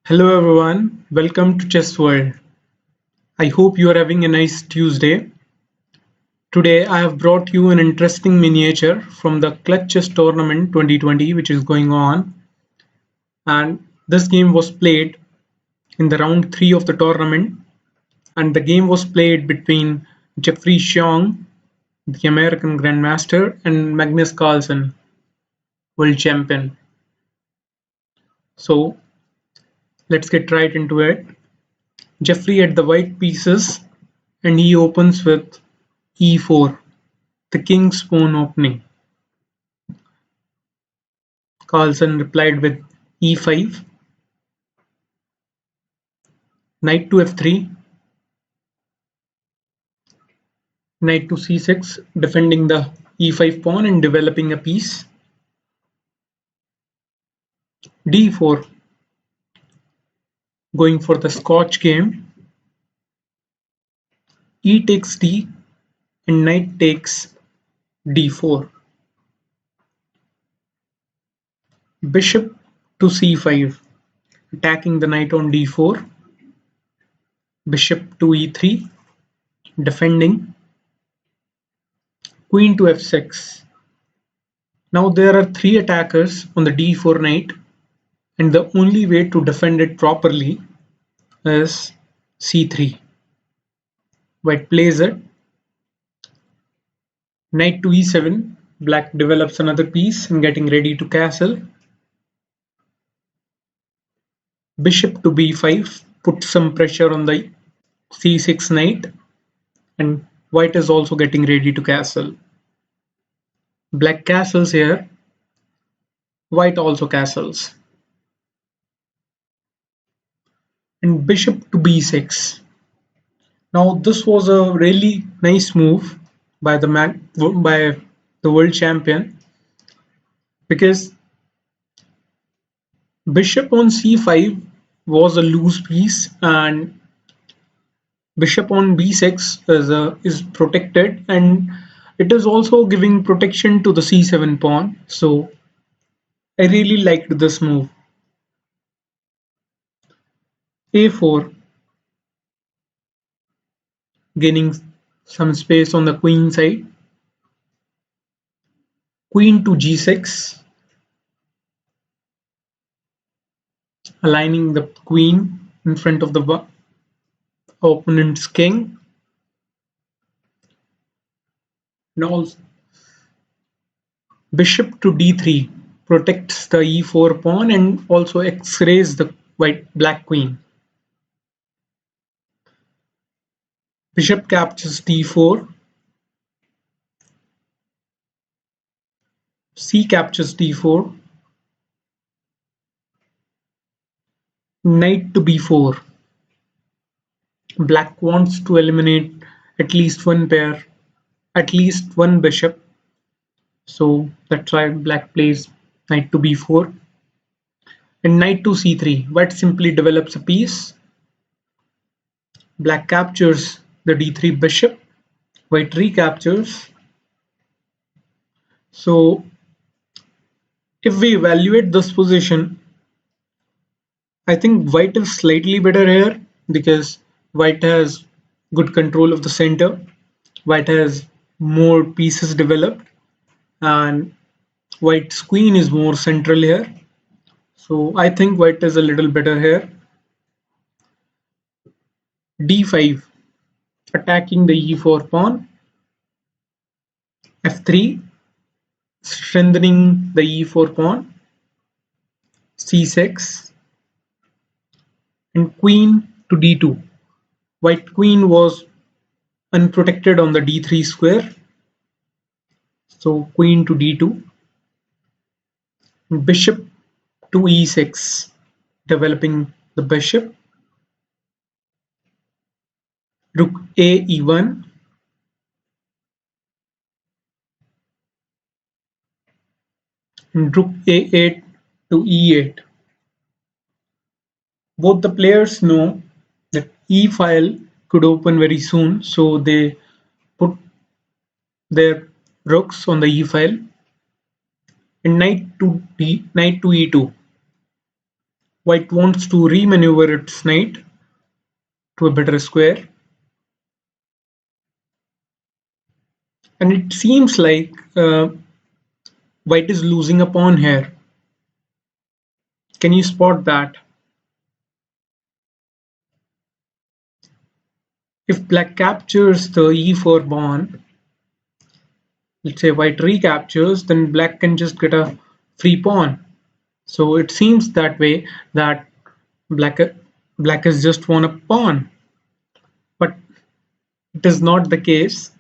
Hello everyone, welcome to Chess World. I hope you are having a nice Tuesday. Today I have brought you an interesting miniature from the Clutch Chess Tournament 2020 which is going on, and this game was played in the round 3 of the tournament, and the game was played between Jeffery Xiong, the American Grandmaster, and Magnus Carlsen, world champion. So let's get right into it. Jeffrey had the white pieces and he opens with e4, the king's pawn opening. Carlsen replied with e5, knight to f3, knight to c6, defending the e5 pawn and developing a piece. d4, going for the Scotch game. E takes d and knight takes d4. Bishop to c5, attacking the knight on d4. Bishop to e3, defending. Queen to f6. Now there are three attackers on the d4 knight, and the only way to defend it properly is c3. White plays it. Knight to e7. Black develops another piece and getting ready to castle. Bishop to b5 puts some pressure on the c6 knight, and white is also getting ready to castle. Black castles here. White also castles. And bishop to b6. Now this was a really nice move by the world champion, because bishop on c5 was a loose piece and bishop on b6 is protected, and it is also giving protection to the c7 pawn. So I really liked this move. a4, gaining some space on the queen side. Queen to g6, aligning the queen in front of the opponent's king. Now bishop to d3 protects the e4 pawn and also x-rays the black queen. Bishop captures d4. C captures d4. Knight to b4. Black wants to eliminate at least one pair, at least one bishop. So that's why black plays knight to b4. And knight to c3. White simply develops a piece. Black captures the d3 bishop. White recaptures. So if we evaluate this position, I think white is slightly better here because white has good control of the center. White has more pieces developed, and white's queen is more central here. So I think white is a little better here. d5, attacking the e4 pawn. f3, strengthening the e4 pawn. c6, and queen to d2. White queen was unprotected on the d3 square. So queen to d2. Bishop to e6, developing the bishop. Rook a e1. And rook a8 to e8. Both the players know that e file could open very soon, so they put their rooks on the e file. And knight to e2. White wants to remaneuver its knight to a better square, and it seems like white is losing a pawn here. Can you spot that? If black captures the e4 pawn, let's say white recaptures, then black can just get a free pawn. So it seems that way that black black has just won a pawn, but it is not the case.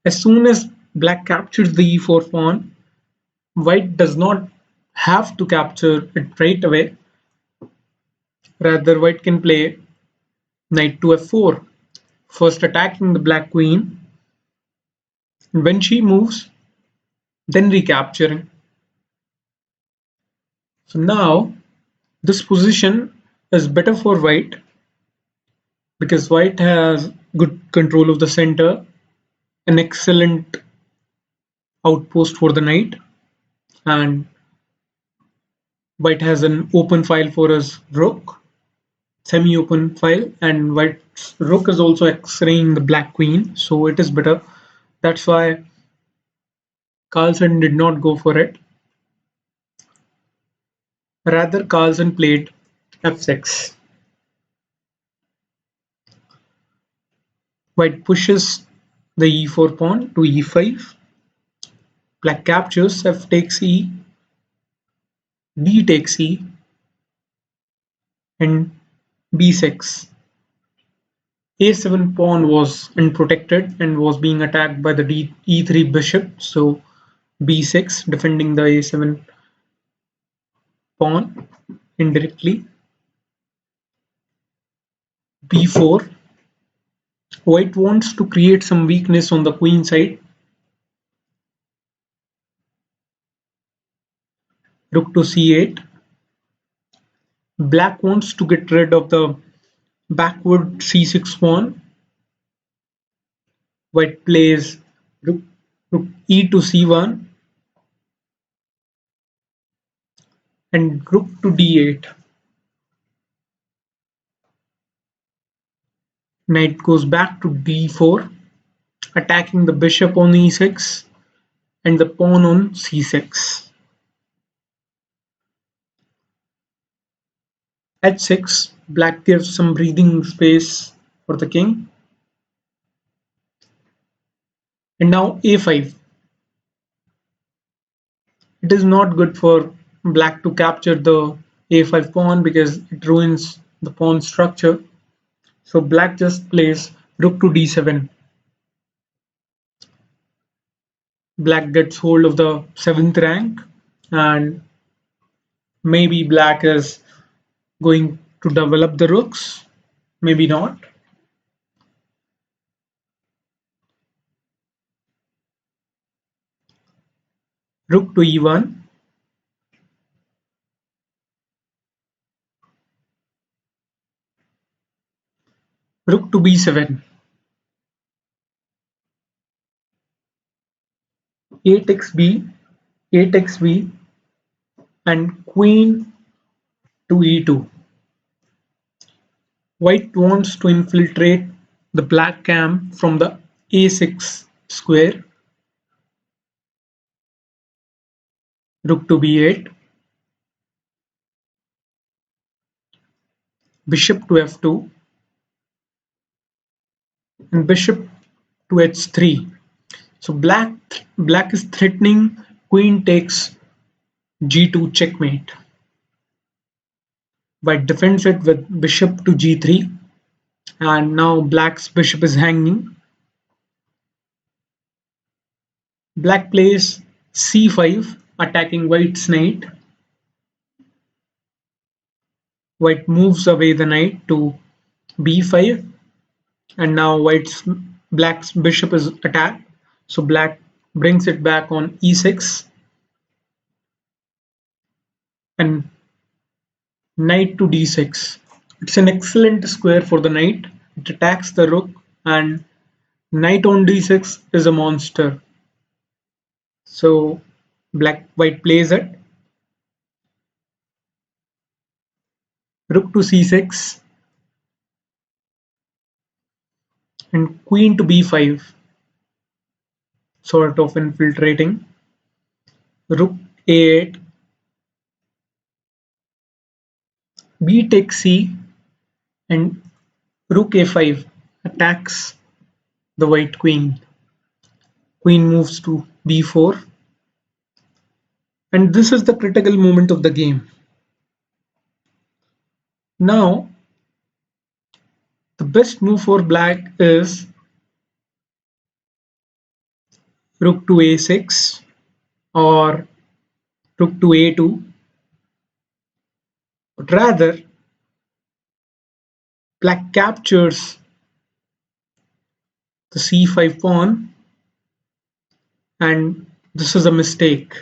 As soon as black captures the e4 pawn, white does not have to capture it right away. Rather, white can play knight to f4, first attacking the black queen, and when she moves, then recapturing. So now this position is better for white because white has good control of the center, an excellent outpost for the knight, and white has an open file for his rook, semi-open file, and white's rook is also x-raying the black queen, so it is better. That's why Carlsen did not go for it. Rather, Carlsen played f6. White pushes the e4 pawn to e5. Black captures, f takes e, d takes e, and b6. a7 pawn was unprotected and was being attacked by the e3 bishop, so b6 defending the a7 pawn indirectly. b4. White wants to create some weakness on the queen side. Rook to c8. Black wants to get rid of the backward c6 pawn. White plays rook e to c1 and rook to d8. Knight goes back to d4, attacking the bishop on e6 and the pawn on c6. h6, black gives some breathing space for the king. And now a5. It is not good for black to capture the a5 pawn because it ruins the pawn structure. So black just plays rook to d7. Black gets hold of the 7th rank, and maybe black is going to develop the rooks, maybe not. Rook to e1. Rook to b7. A takes b, a takes b, and queen to e2. White wants to infiltrate the black camp from the a6 square. Rook to b8. Bishop to f2. And bishop to h3. So black is threatening queen takes g2 checkmate. White defends it with bishop to g3, and now black's bishop is hanging. Black plays c5, attacking white's knight. White moves away the knight to b5, and now black's bishop is attacked, so black brings it back on e6, and knight to d6. It's an excellent square for the knight. It attacks the rook, and knight on d6 is a monster. So white plays it. rook to c6, and queen to b5, sort of infiltrating. Rook a8, b takes c, and rook a5 attacks the white queen. Queen moves to b4, and this is the critical moment of the game. Now, the best move for black is rook to a6 or rook to a2, but rather black captures the c5 pawn, and this is a mistake.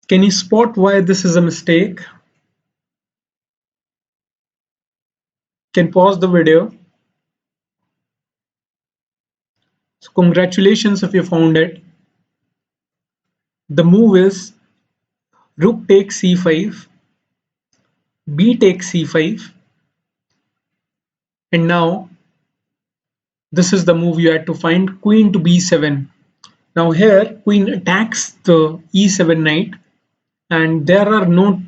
Can you spot why this is a mistake? Can pause the video. So congratulations if you found it. The move is rook takes c5, b takes c5, and now this is the move you had to find, queen to b7. Now here queen attacks the e7 knight, and there are not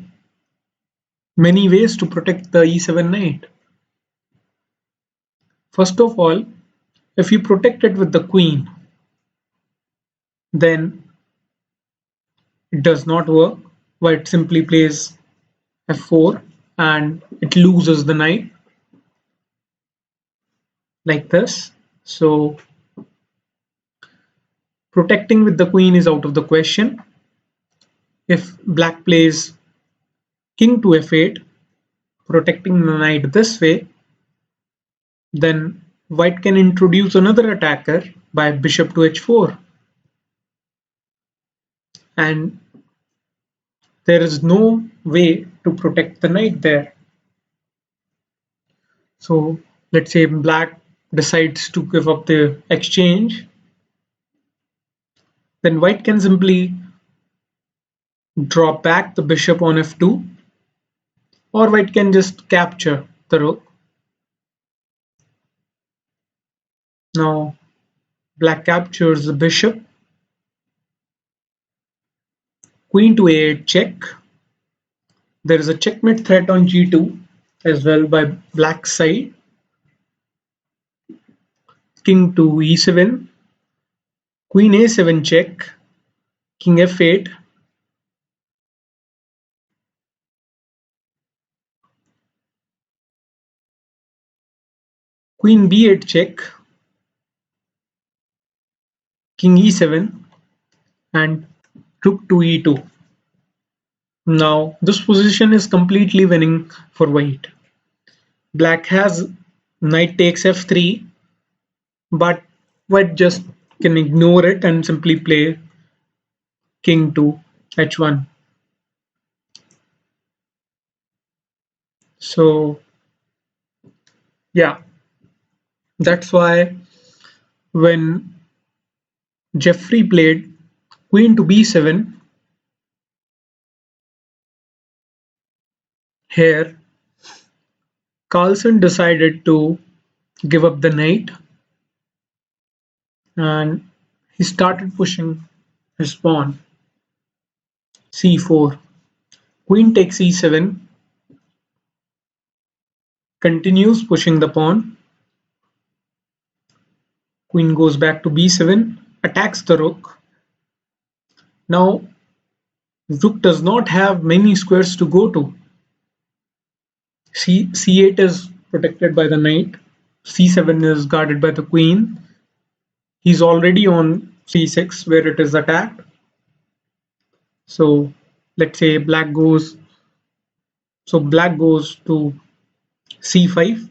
many ways to protect the e7 knight. First of all, if you protect it with the queen, then it does not work. White simply plays f4 and it loses the knight like this. So protecting with the queen is out of the question. If black plays king to f8, protecting the knight this way, then white can introduce another attacker by bishop to h4, and there is no way to protect the knight there. So let's say black decides to give up the exchange, then white can simply drop back the bishop on f2, or white can just capture the rook. Now black captures the bishop, queen to a8 check. There is a checkmate threat on g2 as well by black's side. King to e7, queen a7 check, king f8, queen b8 check, king e7, and rook to e2. Now this position is completely winning for white. Black has knight takes f3, but white just can ignore it and simply play king to h1. So yeah, that's why when Jeffery played queen to b7, here Carlsen decided to give up the knight and he started pushing his pawn. c4, queen takes e7, continues pushing the pawn. Queen goes back to b7, attacks the rook. Now rook does not have many squares to go to. c8 is protected by the knight, c7 is guarded by the queen. He's already on c6 where it is attacked. So let's say black goes to c5,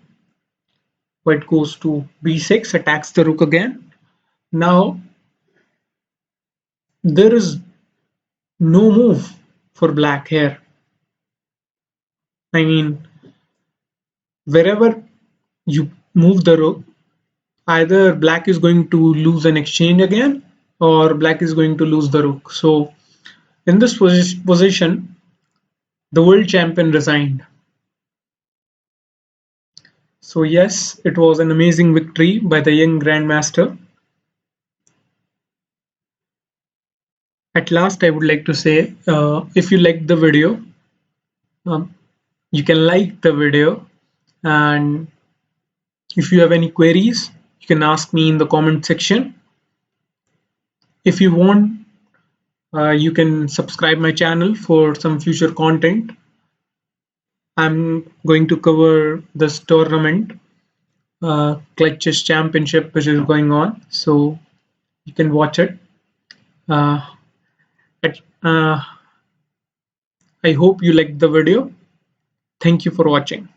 white goes to b6, attacks the rook again. Now there is no move for black here. I mean, wherever you move the rook, either black is going to lose an exchange again or black is going to lose the rook. So in this position, The world champion resigned. So yes, it was an amazing victory by the young grandmaster. At last, I would like to say, if you liked the video, um, you can like the video, and if you have any queries, you can ask me in the comment section. If you want, you can subscribe my channel for some future content. I'm going to cover this tournament, Clutch Chess Championship, which is going on, so you can watch it. Uh, I hope you liked the video. Thank you for watching.